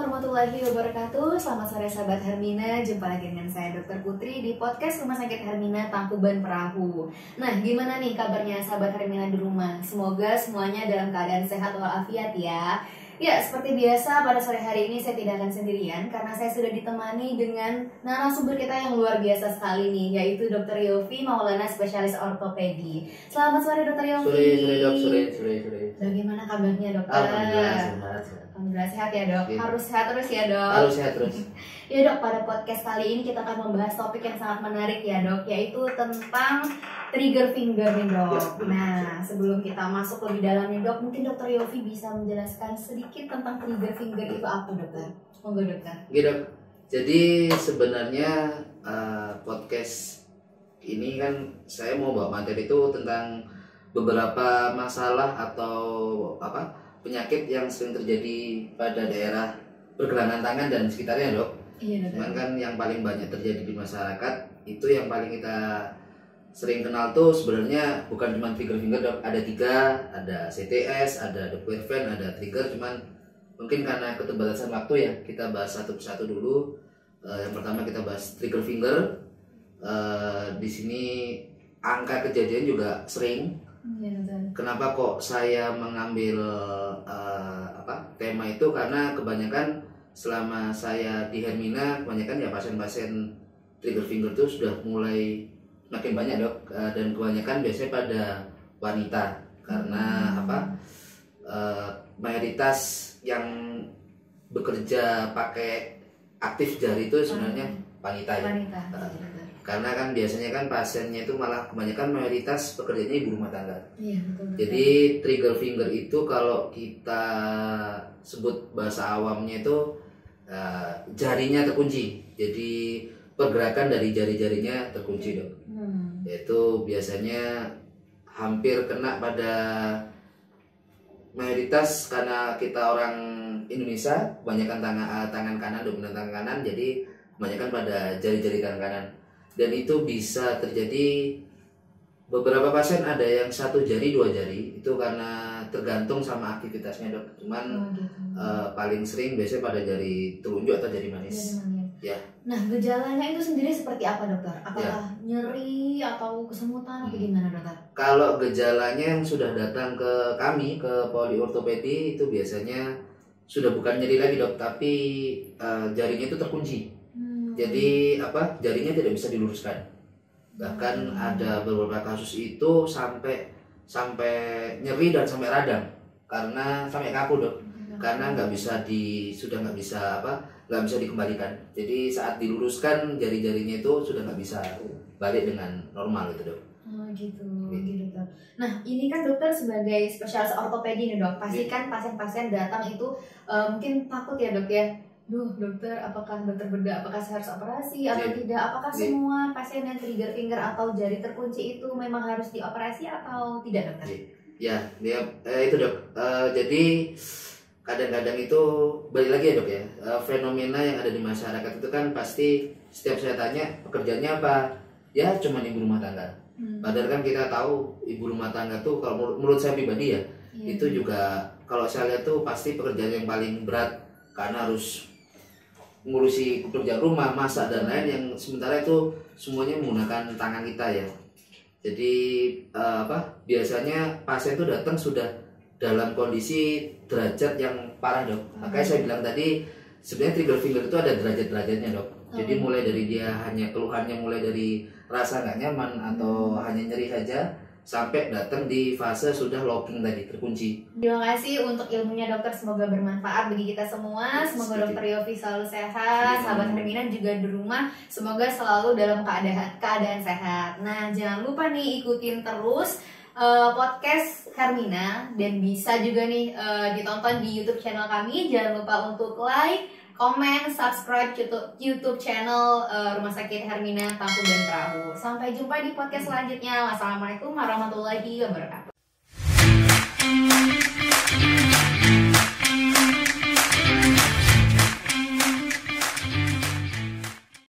warahmatullahi wabarakatuh. Selamat sore sahabat Hermina. Jumpa lagi dengan saya Dr. Putri di podcast Rumah Sakit Hermina Tangkuban Perahu. Nah, gimana nih kabarnya sahabat Hermina di rumah? Semoga semuanya dalam keadaan sehat walafiat ya. Ya, seperti biasa pada sore hari ini saya tidak akan sendirian karena saya sudah ditemani dengan narasumber kita yang luar biasa sekali nih, yaitu Dr. Yofi Maulana, spesialis ortopedi. Selamat sore Dr. Yofi. Sore. Bagaimana kabarnya dokter? Alhamdulillah sehat. Alhamdulillah sehat ya dok. Harus sehat terus ya dok. Harus sehat terus. Ya dok, pada podcast kali ini kita akan membahas topik yang sangat menarik ya dok, yaitu tentang trigger finger nih dok. Nah, sebelum kita masuk lebih dalam nih dok, mungkin Dr. Yofi bisa menjelaskan sedikit tentang trigger finger itu apa dokter? Monggo dokter. Oke dok. Jadi sebenarnya podcast ini kan saya mau bawa materi itu tentang beberapa masalah atau penyakit yang sering terjadi pada daerah pergelangan tangan dan sekitarnya dok. Iya dokter. Cuman kan yang paling banyak terjadi di masyarakat itu yang paling kita sering kenal tuh sebenarnya bukan cuma trigger finger dok. Ada 3, ada CTS, ada De Quervain, ada trigger. Cuman mungkin karena keterbatasan waktu ya kita bahas satu persatu dulu. Yang pertama kita bahas trigger finger. Di sini angka kejadian juga sering. Iya dokter. Kenapa kok saya mengambil tema itu, karena kebanyakan selama saya di Hermina kebanyakan ya pasien-pasien trigger finger itu sudah mulai makin banyak dok, dan kebanyakan biasanya pada wanita karena mayoritas yang bekerja pakai aktif jari itu sebenarnya wanita ya. Karena kan biasanya kan pasiennya itu malah kebanyakan mayoritas pekerjaannya ibu rumah tangga. Iya betul. Jadi trigger finger itu kalau kita sebut bahasa awamnya itu jarinya terkunci. Jadi pergerakan dari jari-jarinya terkunci dok. Yaitu biasanya hampir kena pada mayoritas karena kita orang Indonesia kebanyakan tangan kanan, dominan tangan kanan, jadi kebanyakan pada jari-jari tangan kanan. Dan itu bisa terjadi beberapa pasien ada yang 1 jari 2 jari, itu karena tergantung sama aktivitasnya dok. Cuman paling sering biasanya pada jari telunjuk atau jari manis. Ya. Nah, gejalanya itu sendiri seperti apa dokter? Apakah nyeri atau kesemutan atau gimana dokter? Kalau gejalanya yang sudah datang ke kami, ke poli ortopedi, itu biasanya sudah bukan nyeri lagi dok, tapi jarinya itu terkunci. Jadi jarinya tidak bisa diluruskan. Bahkan ada beberapa kasus itu sampai nyeri dan sampai radang, karena sampai kaku dok. Karena nggak bisa dikembalikan. Jadi saat diluruskan jari-jarinya itu sudah nggak bisa balik dengan normal gitu dok. Gitu dokter. Nah, ini kan dokter sebagai spesialis ortopedi nih dok, pasti kan pasien-pasien datang itu mungkin takut ya dok ya. Duh dokter, apakah dokter bedah, apakah saya harus operasi atau tidak? Apakah semua pasien yang trigger finger atau jari terkunci itu memang harus dioperasi atau tidak dokter? Ya, itu dok. Jadi kadang-kadang itu balik lagi ya dok ya, fenomena yang ada di masyarakat itu kan pasti setiap saya tanya pekerjaannya apa, ya cuma ibu rumah tangga. Padahal kan kita tahu ibu rumah tangga tuh kalau menurut saya pribadi ya, itu juga kalau saya lihat tuh pasti pekerjaan yang paling berat, karena harus ngurusi pekerjaan rumah, masak dan lain, yang sementara itu semuanya menggunakan tangan kita ya. Jadi biasanya pasien tuh datang sudah dalam kondisi derajat yang parah dok. Makanya saya bilang tadi sebenarnya trigger finger itu ada derajat-derajatnya dok. Jadi mulai dari dia hanya keluhannya mulai dari rasa nggak nyaman atau hanya nyeri saja, sampai datang di fase sudah locking tadi, terkunci. Terima kasih untuk ilmunya dokter, semoga bermanfaat bagi kita semua. Semoga Dr. Yofi selalu sehat, sahabat Hermina juga di rumah semoga selalu dalam keadaan sehat. Nah, jangan lupa nih ikutin terus podcast Hermina, dan bisa juga nih ditonton di YouTube channel kami. Jangan lupa untuk like, komen, subscribe YouTube channel Rumah Sakit Hermina Tangkuban Perahu. Sampai jumpa di podcast selanjutnya. Wassalamualaikum warahmatullahi wabarakatuh.